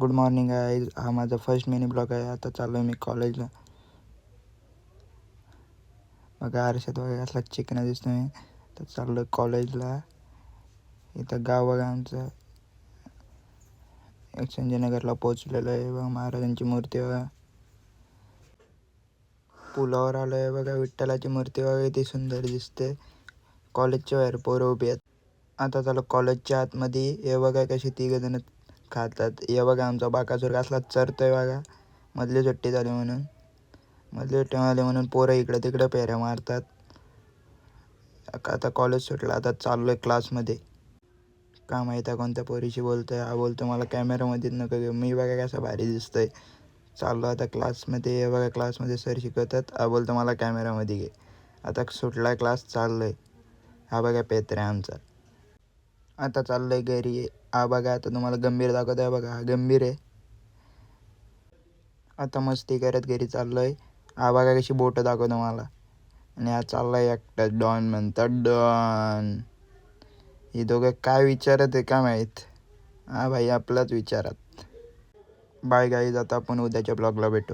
Good morning guys. हा माझा first mini blog आहे. आता चाललो आहे मी कॉलेजला. बघा आरशात बघा कसला चिकना दिसतो मी. तर चाललो आहे कॉलेजला. इथं गाव बघा आमचं. संजयनगरला पोचलेलो आहे. बघा महाराजांची मूर्ती बघा. पुलावर आलो आहे बघा. विठ्ठलाची मूर्ती बघा किती सुंदर दिसते. कॉलेजच्या बाहेर पोरं उभी आहेत. आता चालू कॉलेजच्या आतमध्ये. हे बघा कशी तिघजण खातात. हे बघा आमचा बाकासूर कसला चरतोय बघा. मधली सुट्टी झाली म्हणून. मधली सुट्टी झाली म्हणून पोरं इकडं तिकडं फेऱ्या मारतात. आता कॉलेज सुटलं. आता चाललो आहे क्लासमध्ये. का माहीत आहे कोणत्या पोरीशी बोलतोय. हा बोलतो मला कॅमेरामध्येच नको घेऊ. मी बघा कसं भारी दिसतंय. चाललो आता क्लासमध्ये. हे बघा क्लासमध्ये सर शिकवतात. हा बोलतो मला कॅमेरामध्ये घे. आता सुटला क्लास. चाललो आहे. हा बघा पेत्रा आमचा. आता चाललो आहे घरी. हा बघा आता तुम्हाला गंभीर दाखवतो आहे बघा. हा गंभीर आहे. आता मस्ती करत घरी चाललो आहे. हा बघा कशी बोटं दाखवतो मला. आणि हा चालला आहे एकटा डॉन म्हणतात डॉन. ही दोघं काय विचारत आहे का माहीत. हा भाई आपलाच विचारात. Bye guys. आता आपण उद्याच्या ब्लॉगला भेटू.